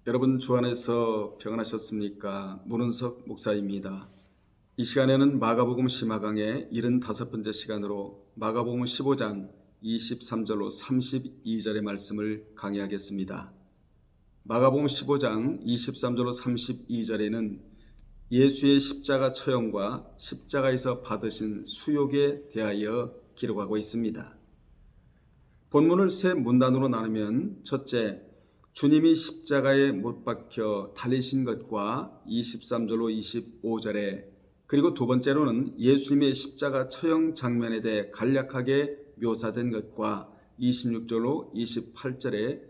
여러분 주 안에서 평안하셨습니까? 문은석 목사입니다. 이 시간에는 마가복음 시마강의 75번째 시간으로 마가복음 15장 23절로 32절의 말씀을 강의하겠습니다. 마가복음 15장 23절로 32절에는 예수의 십자가 처형과 십자가에서 받으신 수욕에 대하여 기록하고 있습니다. 본문을 세 문단으로 나누면 첫째, 주님이 십자가에 못 박혀 달리신 것과 23절로 25절에, 그리고 두 번째로는 예수님의 십자가 처형 장면에 대해 간략하게 묘사된 것과 26절로 28절에,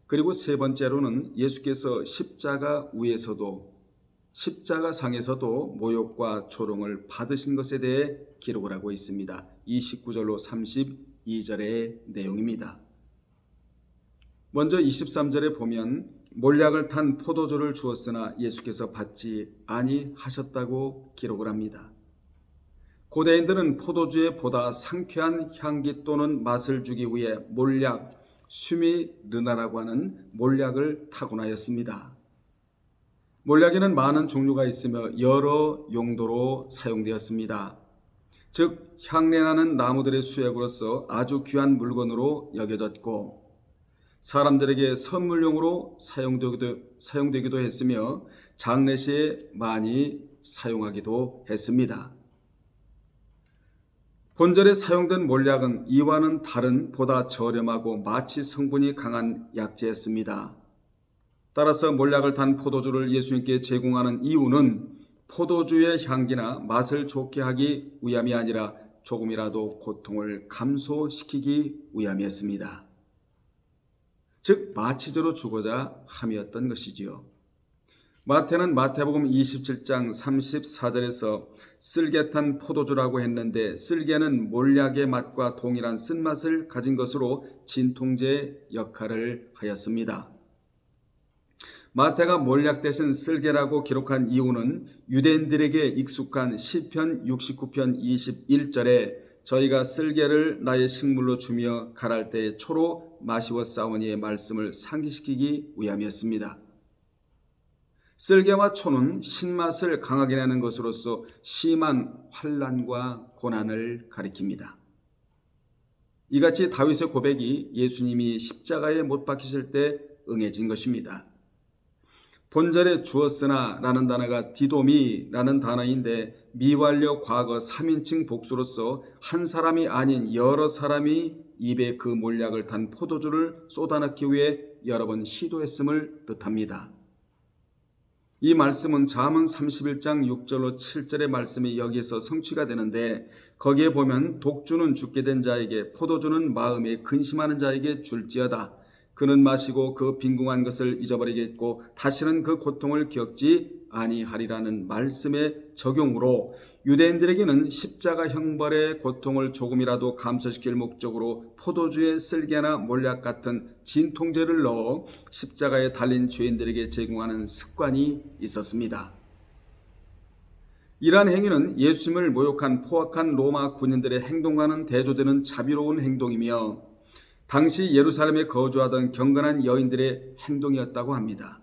그리고 세 번째로는 예수께서 십자가 위에서도 십자가 상에서도 모욕과 조롱을 받으신 것에 대해 기록을 하고 있습니다. 29절로 32절의 내용입니다. 먼저 23절에 보면 몰약을 탄 포도주를 주었으나 예수께서 받지 아니하셨다고 기록을 합니다. 고대인들은 포도주에 보다 상쾌한 향기 또는 맛을 주기 위해 몰약, 수미르나라고 하는 몰약을 타곤 하였습니다. 몰약에는 많은 종류가 있으며 여러 용도로 사용되었습니다. 즉 향내나는 나무들의 수액으로서 아주 귀한 물건으로 여겨졌고, 사람들에게 선물용으로 사용되기도 했으며 장례시에 많이 사용하기도 했습니다. 본절에 사용된 몰약은 이와는 다른 보다 저렴하고 마취 성분이 강한 약재였습니다. 따라서 몰약을 탄 포도주를 예수님께 제공하는 이유는 포도주의 향기나 맛을 좋게 하기 위함이 아니라 조금이라도 고통을 감소시키기 위함이었습니다. 즉 마취제로 주고자 함이었던 것이지요. 마태는 마태복음 27장 34절에서 쓸개탄 포도주라고 했는데, 쓸개는 몰약의 맛과 동일한 쓴맛을 가진 것으로 진통제 역할을 하였습니다. 마태가 몰약 대신 쓸개라고 기록한 이유는 유대인들에게 익숙한 시편 69편 21절에 저희가 쓸개를 나의 식물로 주며 갈할 때에 초로 마시웠사오니의 말씀을 상기시키기 위함이었습니다. 쓸개와 초는 신맛을 강하게 내는 것으로서 심한 환난과 고난을 가리킵니다. 이같이 다윗의 고백이 예수님이 십자가에 못 박히실 때 응해진 것입니다. 본절에 주었으나 라는 단어가 디도미라는 단어인데, 미완료 과거 3인칭 복수로서 한 사람이 아닌 여러 사람이 입에 그 몰약을 탄 포도주를 쏟아넣기 위해 여러 번 시도했음을 뜻합니다. 이 말씀은 잠언 31장 6절로 7절의 말씀이 여기에서 성취가 되는데, 거기에 보면 독주는 죽게 된 자에게, 포도주는 마음에 근심하는 자에게 줄지어다. 그는 마시고 그 빈궁한 것을 잊어버리겠고 다시는 그 고통을 겪지 아니하리라는 말씀의 적용으로, 유대인들에게는 십자가 형벌의 고통을 조금이라도 감소시킬 목적으로 포도주에 쓸개나 몰약 같은 진통제를 넣어 십자가에 달린 죄인들에게 제공하는 습관이 있었습니다. 이러한 행위는 예수님을 모욕한 포악한 로마 군인들의 행동과는 대조되는 자비로운 행동이며, 당시 예루살렘에 거주하던 경건한 여인들의 행동이었다고 합니다.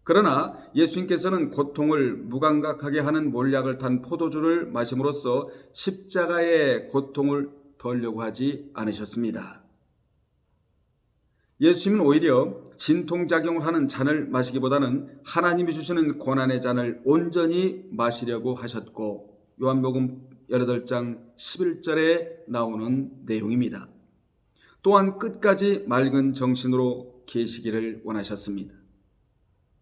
그러나 예수님께서는 고통을 무감각하게 하는 몰약을 탄 포도주를 마심으로써 십자가의 고통을 덜려고 하지 않으셨습니다. 예수님은 오히려 진통작용을 하는 잔을 마시기보다는 하나님이 주시는 고난의 잔을 온전히 마시려고 하셨고, 요한복음 18장 11절에 나오는 내용입니다. 또한 끝까지 맑은 정신으로 계시기를 원하셨습니다.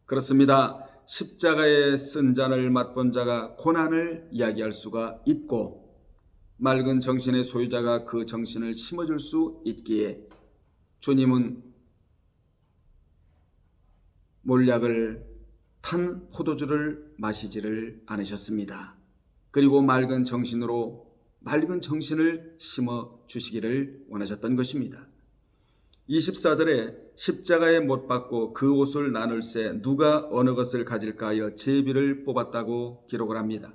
그렇습니다. 십자가에 쓴 잔을 맛본 자가 고난을 이야기할 수가 있고, 맑은 정신의 소유자가 그 정신을 심어줄 수 있기에 주님은 몰약을 탄 포도주를 마시지를 않으셨습니다. 그리고 맑은 정신을 심어 주시기를 원하셨던 것입니다. 24절에 십자가에 못 박고 그 옷을 나눌새 누가 어느 것을 가질까 하여 제비를 뽑았다고 기록을 합니다.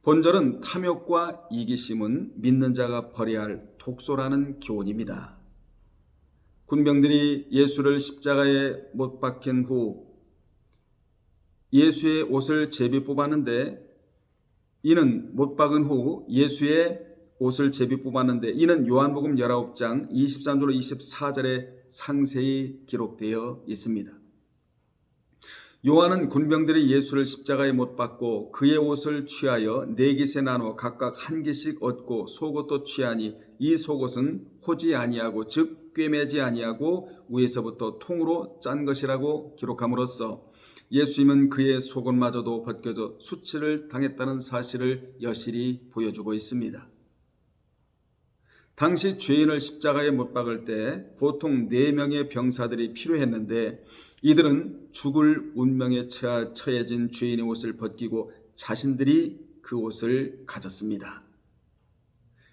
본절은 탐욕과 이기심은 믿는 자가 버려야 할 독소라는 교훈입니다. 군병들이 예수를 십자가에 못 박힌 후 예수의 옷을 제비 뽑았는데 이는 못 박은 후 예수의 옷을 제비 뽑았는데 이는 요한복음 19장 23절로 24절에 상세히 기록되어 있습니다. 요한은 군병들이 예수를 십자가에 못 박고 그의 옷을 취하여 네 깃에 나눠 각각 한 깃씩 얻고 속옷도 취하니 이 속옷은 호지 아니하고 즉 꿰매지 아니하고 위에서부터 통으로 짠 것이라고 기록함으로써 예수님은 그의 속옷마저도 벗겨져 수치를 당했다는 사실을 여실히 보여주고 있습니다. 당시 죄인을 십자가에 못 박을 때 보통 4명의 병사들이 필요했는데 이들은 죽을 운명에 처해진 죄인의 옷을 벗기고 자신들이 그 옷을 가졌습니다.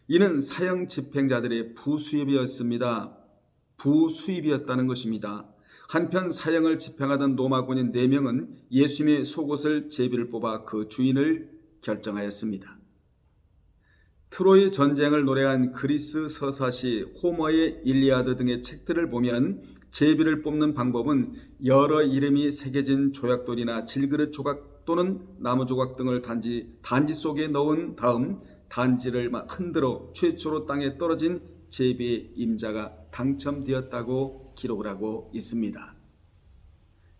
이는 사형 집행자들의 부수입이었습니다. 부수입이었다는 것입니다. 한편 사형을 집행하던 로마군인 4명은 예수님의 속옷을 제비를 뽑아 그 주인을 결정하였습니다. 트로이 전쟁을 노래한 그리스 서사시 호머의 일리아드 등의 책들을 보면 제비를 뽑는 방법은 여러 이름이 새겨진 조약돌이나 질그릇 조각 또는 나무 조각 등을 단지 속에 넣은 다음 단지를 흔들어 최초로 땅에 떨어진 제비의 임자가 당첨되었다고 기록을 하고 있습니다.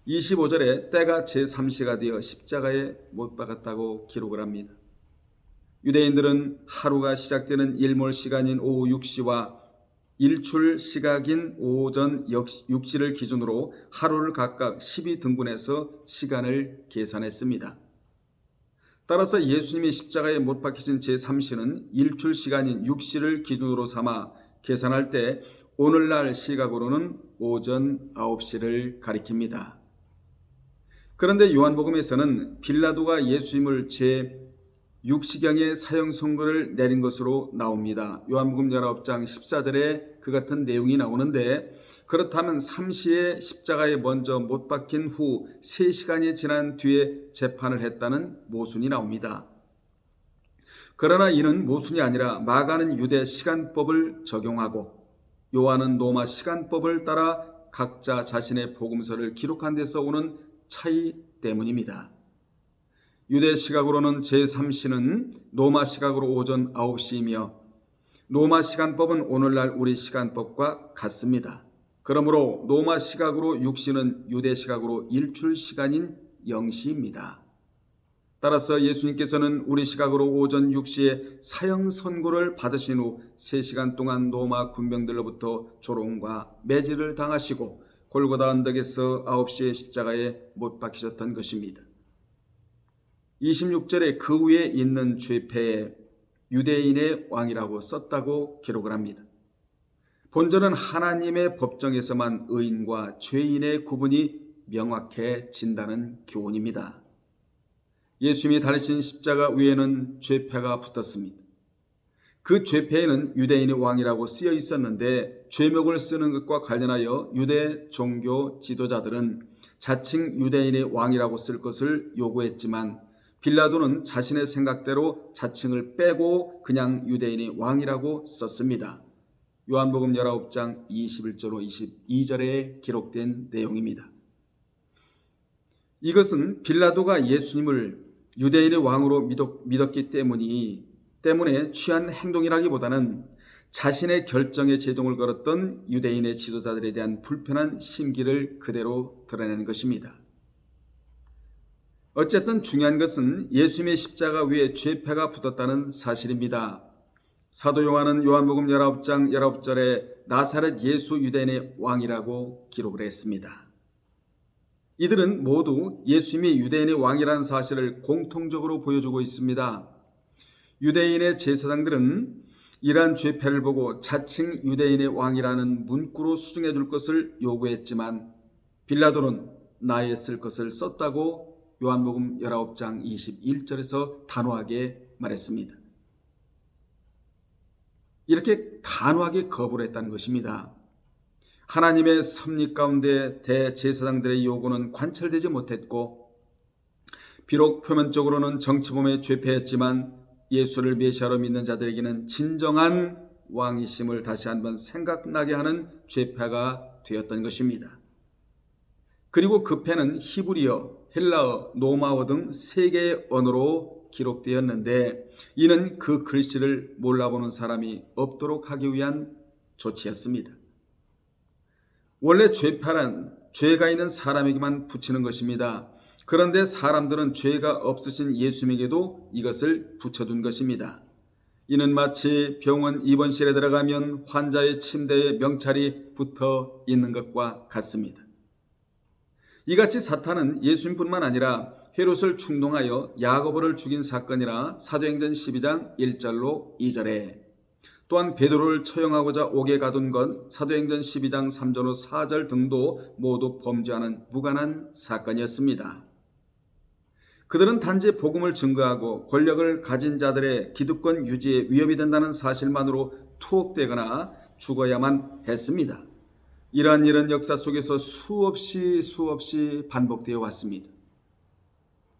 25절에 때가 제3시가 되어 십자가에 못 박았다고 기록을 합니다. 유대인들은 하루가 시작되는 일몰 시간인 오후 6시와 일출 시각인 오전 6시를 기준으로 하루를 각각 12등분해서 시간을 계산했습니다. 따라서 예수님이 십자가에 못 박히신 제3시는 일출 시간인 6시를 기준으로 삼아 계산할 때 오늘날 시각으로는 오전 9시를 가리킵니다. 그런데 요한복음에서는 빌라도가 예수님을 제6시경에 사형 선고를 내린 것으로 나옵니다. 요한복음 19장 14절에 그 같은 내용이 나오는데 그렇다면 3시에 십자가에 먼저 못 박힌 후 3시간이 지난 뒤에 재판을 했다는 모순이 나옵니다. 그러나 이는 모순이 아니라 마가는 유대 시간법을 적용하고 요한은 로마 시간법을 따라 각자 자신의 복음서를 기록한 데서 오는 차이 때문입니다. 유대 시각으로는 제3시는 로마 시각으로 오전 9시이며 로마 시간법은 오늘날 우리 시간법과 같습니다. 그러므로 로마 시각으로 6시는 유대 시각으로 일출 시간인 0시입니다. 따라서 예수님께서는 우리 시각으로 오전 6시에 사형 선고를 받으신 후 3시간 동안 로마 군병들로부터 조롱과 매질을 당하시고 골고다 언덕에서 9시에 십자가에 못 박히셨던 것입니다. 26절에 그 위에 있는 죄패에 유대인의 왕이라고 썼다고 기록을 합니다. 본절은 하나님의 법정에서만 의인과 죄인의 구분이 명확해진다는 교훈입니다. 예수님이 달리신 십자가 위에는 죄패가 붙었습니다. 그 죄패에는 유대인의 왕이라고 쓰여 있었는데 죄목을 쓰는 것과 관련하여 유대 종교 지도자들은 자칭 유대인의 왕이라고 쓸 것을 요구했지만 빌라도는 자신의 생각대로 자칭을 빼고 그냥 유대인의 왕이라고 썼습니다. 요한복음 19장 21절로 22절에 기록된 내용입니다. 이것은 빌라도가 예수님을 유대인의 왕으로 믿었기 때문에 취한 행동이라기보다는 자신의 결정에 제동을 걸었던 유대인의 지도자들에 대한 불편한 심기를 그대로 드러내는 것입니다. 어쨌든 중요한 것은 예수님의 십자가 위에 죄패가 붙었다는 사실입니다. 사도 요한은 요한복음 19장 19절에 나사렛 예수 유대인의 왕이라고 기록을 했습니다. 이들은 모두 예수님이 유대인의 왕이라는 사실을 공통적으로 보여주고 있습니다. 유대인의 제사장들은 이러한 죄패를 보고 자칭 유대인의 왕이라는 문구로 수정해 줄 것을 요구했지만 빌라도는 나의 쓸 것을 썼다고 요한복음 19장 21절에서 단호하게 말했습니다. 이렇게 단호하게 거부를 했다는 것입니다. 하나님의 섭리 가운데 대제사장들의 요구는 관철되지 못했고 비록 표면적으로는 정치범의 죄패였지만 예수를 메시아로 믿는 자들에게는 진정한 왕이심을 다시 한번 생각나게 하는 죄패가 되었던 것입니다. 그리고 그 패는 히브리어, 헬라어, 로마어 등 3개의 언어로 기록되었는데 이는 그 글씨를 몰라보는 사람이 없도록 하기 위한 조치였습니다. 원래 죄패란 죄가 있는 사람에게만 붙이는 것입니다. 그런데 사람들은 죄가 없으신 예수님에게도 이것을 붙여둔 것입니다. 이는 마치 병원 입원실에 들어가면 환자의 침대에 명찰이 붙어 있는 것과 같습니다. 이같이 사탄은 예수님뿐만 아니라 헤롯을 충동하여 야고보를 죽인 사건이라 사도행전 12장 1절로 2절에 또한 베드로를 처형하고자 옥에 가둔 것 사도행전 12장 3절로 4절 등도 모두 범죄하는 무관한 사건이었습니다. 그들은 단지 복음을 증거하고 권력을 가진 자들의 기득권 유지에 위협이 된다는 사실만으로 투옥되거나 죽어야만 했습니다. 이러한 일은 역사 속에서 수없이 반복되어 왔습니다.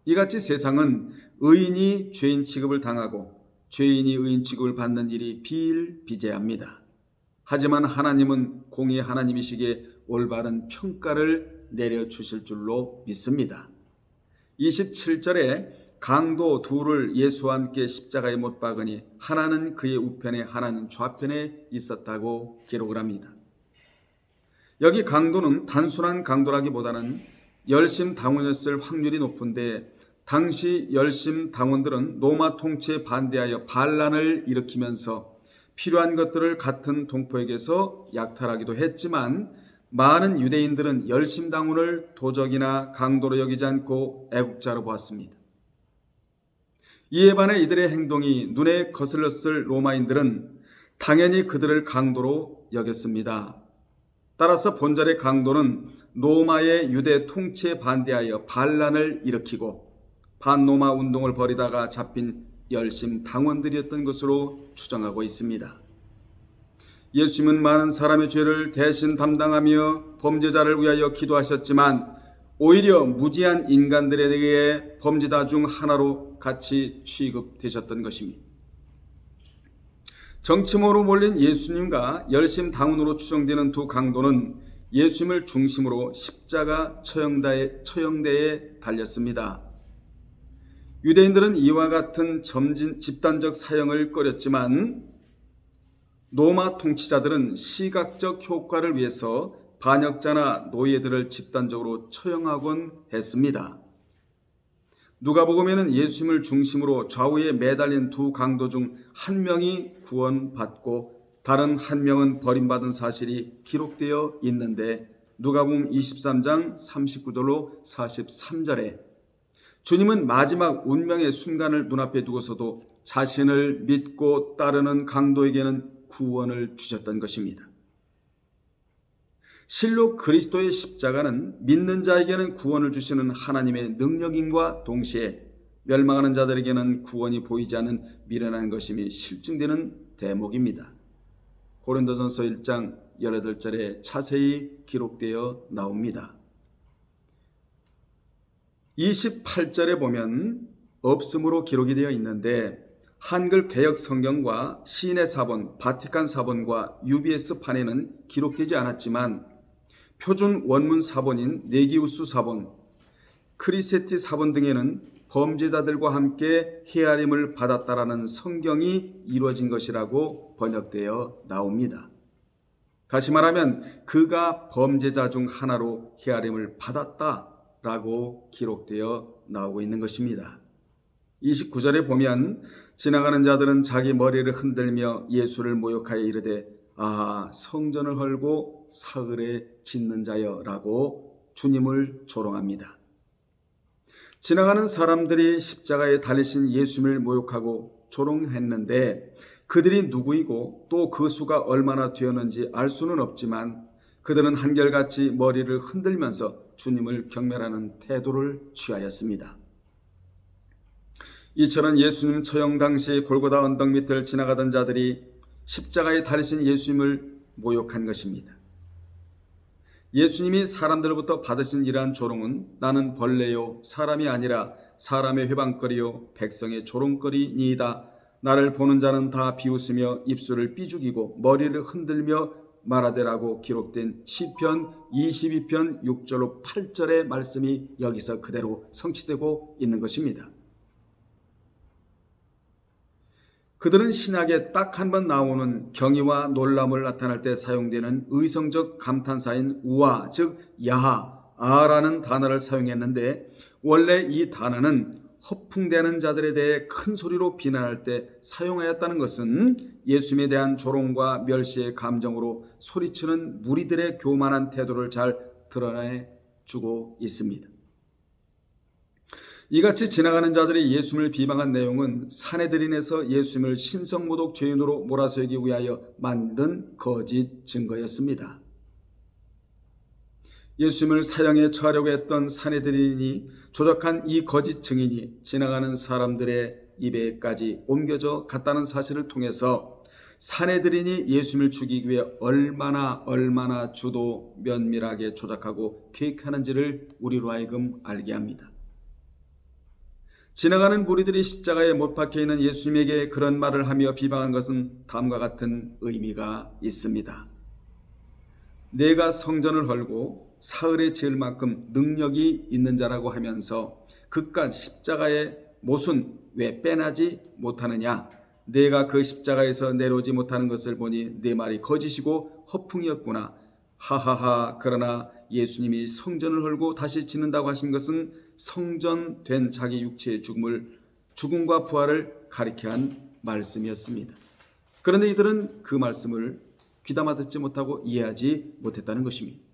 이같이 세상은 의인이 죄인 취급을 당하고 죄인이 의인 취급을 받는 일이 비일비재합니다. 하지만 하나님은 공의 하나님이시기에 올바른 평가를 내려주실 줄로 믿습니다. 27절에 강도 둘을 예수와 함께 십자가에 못 박으니 하나는 그의 우편에 하나는 좌편에 있었다고 기록을 합니다. 여기 강도는 단순한 강도라기보다는 열심 당원이었을 확률이 높은데 당시 열심 당원들은 로마 통치에 반대하여 반란을 일으키면서 필요한 것들을 같은 동포에게서 약탈하기도 했지만 많은 유대인들은 열심 당원을 도적이나 강도로 여기지 않고 애국자로 보았습니다. 이에 반해 이들의 행동이 눈에 거슬렸을 로마인들은 당연히 그들을 강도로 여겼습니다. 따라서 본절의 강도는 로마의 유대 통치에 반대하여 반란을 일으키고 반로마 운동을 벌이다가 잡힌 열심 당원들이었던 것으로 추정하고 있습니다. 예수님은 많은 사람의 죄를 대신 담당하며 범죄자를 위하여 기도하셨지만 오히려 무지한 인간들에게 범죄자 중 하나로 같이 취급되셨던 것입니다. 정치모로 몰린 예수님과 열심 당원으로 추정되는 두 강도는 예수님을 중심으로 십자가 처형대에 달렸습니다. 유대인들은 이와 같은 집단적 사형을 꺼렸지만 로마 통치자들은 시각적 효과를 위해서 반역자나 노예들을 집단적으로 처형하곤 했습니다. 누가복음에는 예수님을 중심으로 좌우에 매달린 두 강도 중 한 명이 구원받고 다른 한 명은 버림받은 사실이 기록되어 있는데 누가복음 23장 39절로 43절에 주님은 마지막 운명의 순간을 눈앞에 두고서도 자신을 믿고 따르는 강도에게는 구원을 주셨던 것입니다. 실로 그리스도의 십자가는 믿는 자에게는 구원을 주시는 하나님의 능력임과 동시에 멸망하는 자들에게는 구원이 보이지 않는 미련한 것임이 실증되는 대목입니다. 고린도전서 1장 18절에 자세히 기록되어 나옵니다. 28절에 보면 없음으로 기록이 되어 있는데 한글 개역 성경과 시인의 사본, 바티칸 사본과 UBS판에는 기록되지 않았지만 표준 원문 사본인 네기우스 사본, 크리세티 사본 등에는 범죄자들과 함께 헤아림을 받았다라는 성경이 이루어진 것이라고 번역되어 나옵니다. 다시 말하면 그가 범죄자 중 하나로 헤아림을 받았다라고 기록되어 나오고 있는 것입니다. 29절에 보면 지나가는 자들은 자기 머리를 흔들며 예수를 모욕하여 이르되 아 성전을 헐고 사흘에 짓는 자여 라고 주님을 조롱합니다. 지나가는 사람들이 십자가에 달리신 예수님을 모욕하고 조롱했는데 그들이 누구이고 또 그 수가 얼마나 되었는지 알 수는 없지만 그들은 한결같이 머리를 흔들면서 주님을 경멸하는 태도를 취하였습니다. 이처럼 예수님 처형 당시 골고다 언덕 밑을 지나가던 자들이 십자가에 달리신 예수님을 모욕한 것입니다. 예수님이 사람들로부터 받으신 이러한 조롱은 나는 벌레요 사람이 아니라 사람의 회방거리요 백성의 조롱거리니이다. 나를 보는 자는 다 비웃으며 입술을 삐죽이고 머리를 흔들며 말하되라고 기록된 시편 22편 6절로 8절의 말씀이 여기서 그대로 성취되고 있는 것입니다. 그들은 신약에 딱 한 번 나오는 경의와 놀람을 나타낼 때 사용되는 의성적 감탄사인 우아, 즉 야하, 아라는 단어를 사용했는데 원래 이 단어는 허풍대는 자들에 대해 큰 소리로 비난할 때 사용하였다는 것은 예수님에 대한 조롱과 멸시의 감정으로 소리치는 무리들의 교만한 태도를 잘 드러내주고 있습니다. 이같이 지나가는 자들이 예수님을 비방한 내용은 사내들인에서 예수님을 신성모독 죄인으로 몰아세우기 위하여 만든 거짓 증거였습니다. 예수님을 사형에 처하려고 했던 사내들인이 조작한 이 거짓 증인이 지나가는 사람들의 입에까지 옮겨져 갔다는 사실을 통해서 사내들인이 예수님을 죽이기 위해 얼마나 주도 면밀하게 조작하고 계획하는지를 우리로 하여금 알게 합니다. 지나가는 무리들이 십자가에 못 박혀 있는 예수님에게 그런 말을 하며 비방한 것은 다음과 같은 의미가 있습니다. 내가 성전을 헐고 사흘에 지을 만큼 능력이 있는 자라고 하면서 그깟 십자가의 못은 왜 빼나지 못하느냐? 내가 그 십자가에서 내려오지 못하는 것을 보니 내 말이 거짓이고 허풍이었구나. 하하하. 그러나 예수님이 성전을 헐고 다시 짓는다고 하신 것은 성전된 자기 육체의 죽음과 부활을 가리켜 한 말씀이었습니다. 그런데 이들은 그 말씀을 귀담아 듣지 못하고 이해하지 못했다는 것입니다.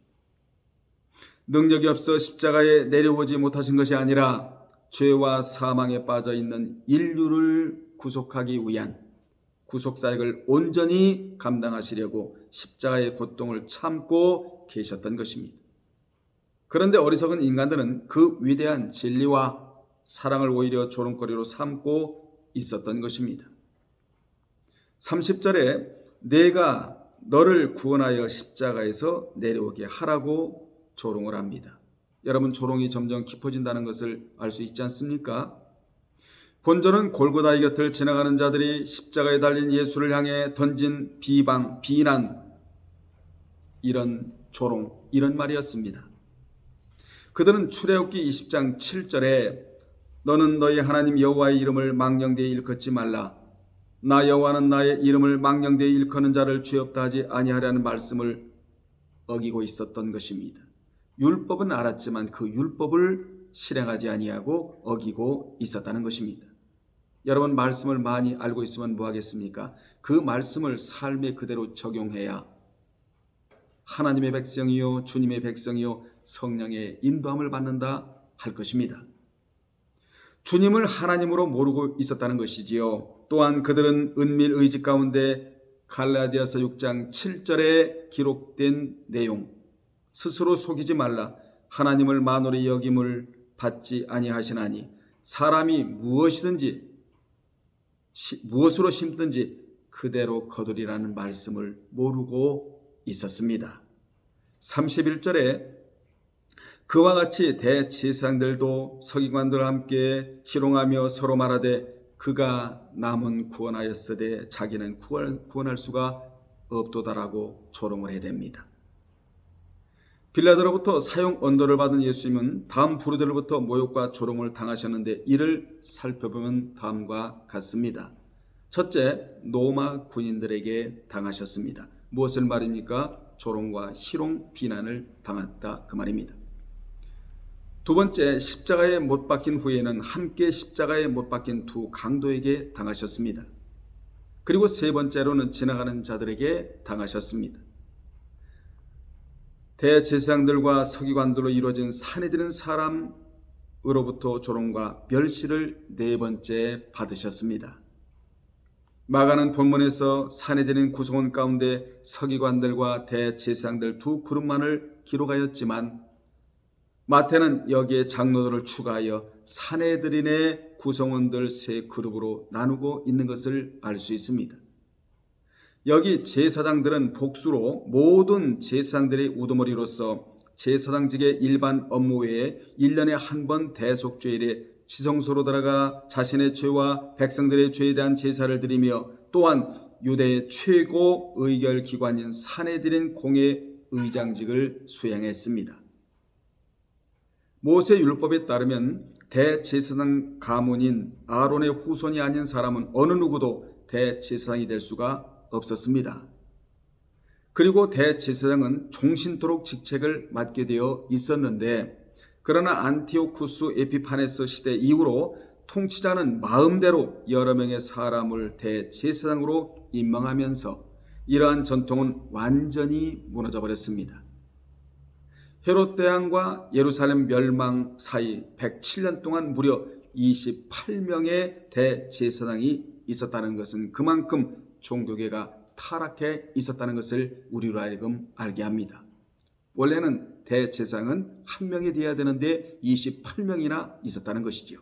능력이 없어 십자가에 내려오지 못하신 것이 아니라 죄와 사망에 빠져 있는 인류를 구속하기 위한 구속사역을 온전히 감당하시려고 십자가의 고통을 참고 계셨던 것입니다. 그런데 어리석은 인간들은 그 위대한 진리와 사랑을 오히려 조롱거리로 삼고 있었던 것입니다. 30절에 내가 너를 구원하여 십자가에서 내려오게 하라고 조롱을 합니다. 여러분, 조롱이 점점 깊어진다는 것을 알 수 있지 않습니까? 본절은 골고다의 곁을 지나가는 자들이 십자가에 달린 예수를 향해 던진 비방, 비난, 이런 조롱, 이런 말이었습니다. 그들은 출애굽기 20장 7절에 너는 너희 하나님 여호와의 이름을 망령되이 일컫지 말라. 나 여호와는 나의 이름을 망령되이 일컫는 자를 죄 없다 하지 아니하라는 말씀을 어기고 있었던 것입니다. 율법은 알았지만 그 율법을 실행하지 아니하고 어기고 있었다는 것입니다. 여러분, 말씀을 많이 알고 있으면 뭐 하겠습니까? 그 말씀을 삶에 그대로 적용해야 하나님의 백성이요 주님의 백성이요 성령의 인도함을 받는다 할 것입니다. 주님을 하나님으로 모르고 있었다는 것이지요. 또한 그들은 은밀 의지 가운데 갈라디아서 6장 7절에 기록된 내용, 스스로 속이지 말라. 하나님을 만홀히 여김을 받지 아니하시나니 사람이 무엇으로 심든지 그대로 거두리라는 말씀을 모르고 있었습니다. 31절에 그와 같이 대제사장들도 서기관들과 함께 희롱하며 서로 말하되 그가 남은 구원하였으되 자기는 구원할 수가 없도다라고 조롱을 해댑니다. 빌라도로부터 사형 언도를 받은 예수님은 다음 부류들로부터 모욕과 조롱을 당하셨는데 이를 살펴보면 다음과 같습니다. 첫째, 로마 군인들에게 당하셨습니다. 무엇을 말입니까? 조롱과 희롱, 비난을 당했다 그 말입니다. 두 번째, 십자가에 못 박힌 후에는 함께 십자가에 못 박힌 두 강도에게 당하셨습니다. 그리고 세 번째로는 지나가는 자들에게 당하셨습니다. 대제사장들과 서기관들로 이루어진 사내들은 사람으로부터 조롱과 멸시를 네 번째 받으셨습니다. 마가는 본문에서 사내들인 구성원 가운데 서기관들과 대제사장들 두 그룹만을 기록하였지만 마태는 여기에 장로들을 추가하여 사내들인의 구성원들 세 그룹으로 나누고 있는 것을 알 수 있습니다. 여기 제사장들은 복수로 모든 제사장들의 우두머리로서 제사장직의 일반 업무 외에 1년에 한 번 대속죄일에 지성소로 들어가 자신의 죄와 백성들의 죄에 대한 제사를 드리며 또한 유대의 최고 의결 기관인 산헤드린 공회 의장직을 수행했습니다. 모세 율법에 따르면 대제사장 가문인 아론의 후손이 아닌 사람은 어느 누구도 대제사장이 될 수가 없었습니다. 그리고 대제사장은 종신토록 직책을 맡게 되어 있었는데, 그러나 안티오쿠스 에피파네스 시대 이후로 통치자는 마음대로 여러 명의 사람을 대제사장으로 임명하면서 이러한 전통은 완전히 무너져 버렸습니다. 헤롯 대왕과 예루살렘 멸망 사이 107년 동안 무려 28명의 대제사장이 있었다는 것은 그만큼 종교계가 타락해 있었다는 것을 우리로 하여금 알게 합니다. 원래는 대제사장은 한 명이 되어야 되는데 28명이나 있었다는 것이죠.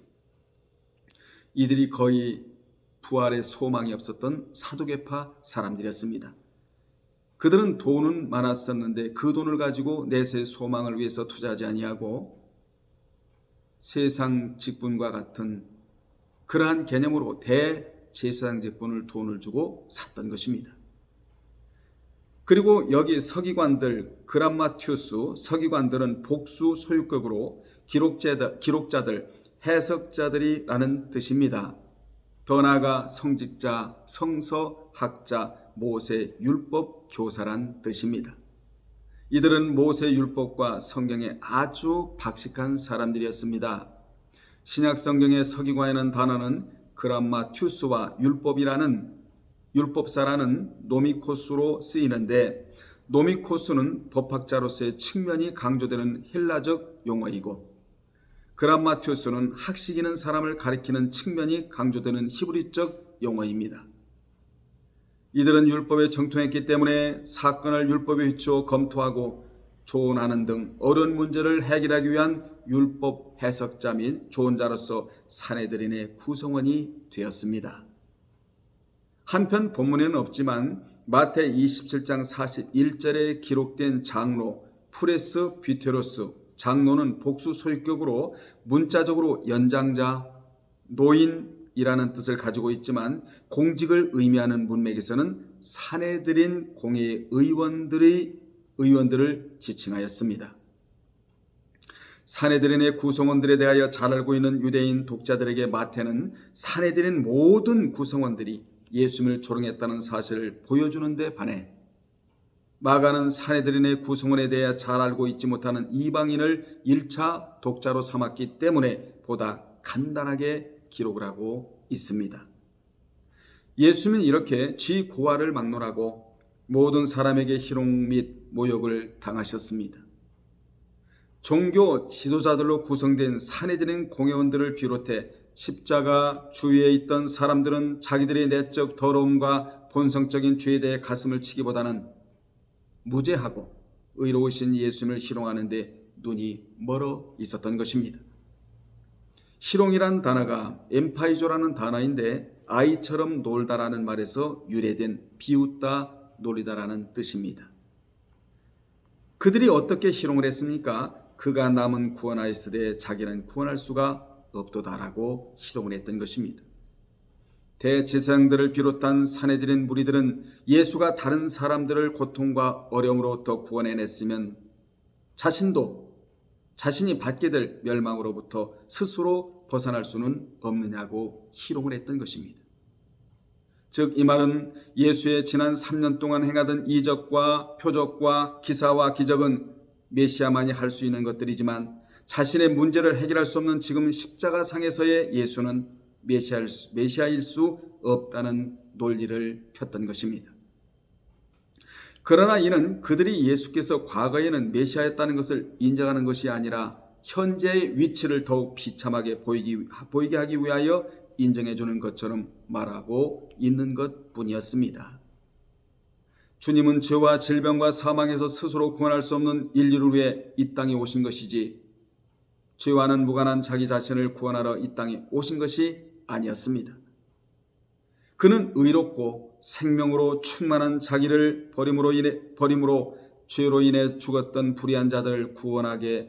이들이 거의 부활의 소망이 없었던 사두개파 사람들이었습니다. 그들은 돈은 많았었는데 그 돈을 가지고 내세의 소망을 위해서 투자하지 아니하고 세상 직분과 같은 그러한 개념으로 대제사장 직분을 돈을 주고 샀던 것입니다. 그리고 여기 서기관들, 그람마티우스 서기관들은 복수 소유격으로 기록자들, 해석자들이라는 뜻입니다. 더 나아가 성직자, 성서학자, 모세 율법 교사란 뜻입니다. 이들은 모세 율법과 성경에 아주 박식한 사람들이었습니다. 신약 성경의 서기관이라는 단어는 그람마티우스와 율법사라는 노미코스로 쓰이는데, 노미코스는 법학자로서의 측면이 강조되는 헬라적 용어이고, 그람마티우스는 학식 있는 사람을 가리키는 측면이 강조되는 히브리적 용어입니다. 이들은 율법에 정통했기 때문에 사건을 율법에 비추어 검토하고 조언하는 등 어려운 문제를 해결하기 위한 율법 해석자 및 조언자로서 산헤드린의 구성원이 되었습니다. 한편 본문에는 없지만 마태 27장 41절에 기록된 장로 프레스 뷰테로스, 장로는 복수 소유격으로 문자적으로 연장자, 노인이라는 뜻을 가지고 있지만 공직을 의미하는 문맥에서는 산헤드린 공회의 의원들을 지칭하였습니다. 산헤드린의 구성원들에 대하여 잘 알고 있는 유대인 독자들에게 마태는 산헤드린 모든 구성원들이 예수님을 조롱했다는 사실을 보여주는 데 반해 마가는 산헤드린의 구성원에 대해 잘 알고 있지 못하는 이방인을 1차 독자로 삼았기 때문에 보다 간단하게 기록을 하고 있습니다. 예수님은 이렇게 쥐고아를 막론하고 모든 사람에게 희롱 및 모욕을 당하셨습니다. 종교 지도자들로 구성된 산헤드린 공회원들을 비롯해 십자가 주위에 있던 사람들은 자기들의 내적 더러움과 본성적인 죄에 대해 가슴을 치기보다는 무죄하고 의로우신 예수님을 희롱하는 데 눈이 멀어 있었던 것입니다. 희롱이란 단어가 엠파이조라는 단어인데 아이처럼 놀다라는 말에서 유래된 비웃다, 놀리다라는 뜻입니다. 그들이 어떻게 희롱을 했습니까? 그가 남은 구원하였으되 자기는 구원할 수가 없도다라고 희롱을 했던 것입니다. 대제사장들을 비롯한 산헤드린 무리들은 예수가 다른 사람들을 고통과 어려움으로부터 구원해냈으면 자신이 받게 될 멸망으로부터 스스로 벗어날 수는 없느냐고 희롱을 했던 것입니다. 즉 이 말은 예수의 지난 3년 동안 행하던 이적과 표적과 기사와 기적은 메시아만이 할 수 있는 것들이지만 자신의 문제를 해결할 수 없는 지금 십자가상에서의 예수는 메시아일 수 없다는 논리를 폈던 것입니다. 그러나 이는 그들이 예수께서 과거에는 메시아였다는 것을 인정하는 것이 아니라 현재의 위치를 더욱 비참하게 보이게 하기 위하여 인정해 주는 것처럼 말하고 있는 것뿐이었습니다. 주님은 죄와 질병과 사망에서 스스로 구원할 수 없는 인류를 위해 이 땅에 오신 것이지 죄와는 무관한 자기 자신을 구원하러 이 땅에 오신 것이 아니었습니다. 그는 의롭고 생명으로 충만한 자기를 버림으로 죄로 인해 죽었던 불의한 자들을 구원하기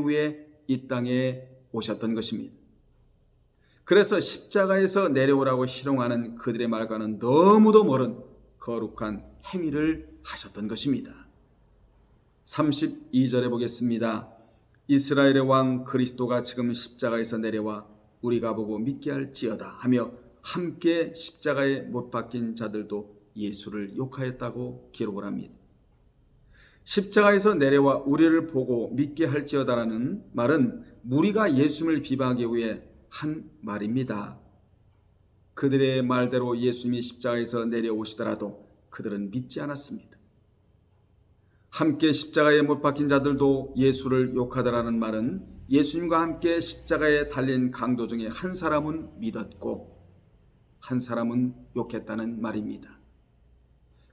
위해 이 땅에 오셨던 것입니다. 그래서 십자가에서 내려오라고 희롱하는 그들의 말과는 너무도 멀은 거룩한 행위를 하셨던 것입니다. 32절에 보겠습니다. 이스라엘의 왕 그리스도가 지금 십자가에서 내려와 우리가 보고 믿게 할지어다 하며 함께 십자가에 못 박힌 자들도 예수를 욕하였다고 기록을 합니다. 십자가에서 내려와 우리를 보고 믿게 할지어다라는 말은 무리가 예수님을 비방하기 위해 한 말입니다. 그들의 말대로 예수님이 십자가에서 내려오시더라도 그들은 믿지 않았습니다. 함께 십자가에 못 박힌 자들도 예수를 욕하더라는 말은 예수님과 함께 십자가에 달린 강도 중에 한 사람은 믿었고 한 사람은 욕했다는 말입니다.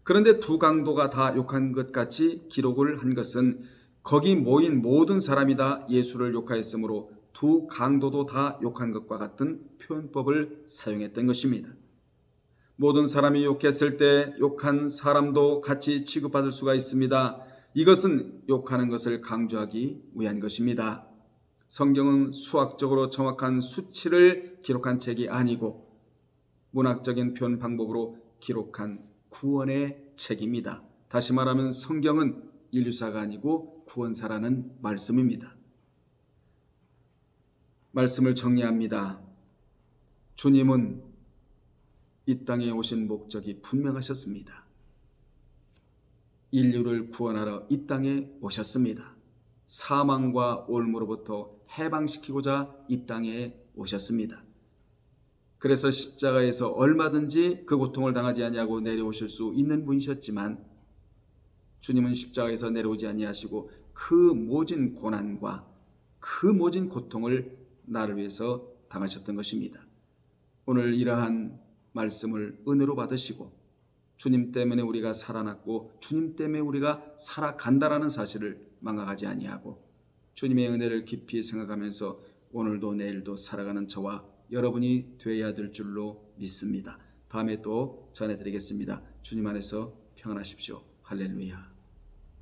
그런데 두 강도가 다 욕한 것 같이 기록을 한 것은 거기 모인 모든 사람이 다 예수를 욕하였으므로 두 강도도 다 욕한 것과 같은 표현법을 사용했던 것입니다. 모든 사람이 욕했을 때 욕한 사람도 같이 취급받을 수가 있습니다. 이것은 욕하는 것을 강조하기 위한 것입니다. 성경은 수학적으로 정확한 수치를 기록한 책이 아니고 문학적인 표현 방법으로 기록한 구원의 책입니다. 다시 말하면 성경은 인류사가 아니고 구원사라는 말씀입니다. 말씀을 정리합니다. 주님은 이 땅에 오신 목적이 분명하셨습니다. 인류를 구원하러 이 땅에 오셨습니다. 사망과 올무로부터 해방시키고자 이 땅에 오셨습니다. 그래서 십자가에서 얼마든지 그 고통을 당하지 아니하고 내려오실 수 있는 분이셨지만 주님은 십자가에서 내려오지 아니하시고 그 모진 고난과 그 모진 고통을 나를 위해서 당하셨던 것입니다. 오늘 이러한 말씀을 은혜로 받으시고 주님 때문에 우리가 살아났고 주님 때문에 우리가 살아간다라는 사실을 망각하지 아니하고 주님의 은혜를 깊이 생각하면서 오늘도 내일도 살아가는 저와 여러분이 되어야 될 줄로 믿습니다. 다음에 또 전해드리겠습니다. 주님 안에서 평안하십시오. 할렐루야.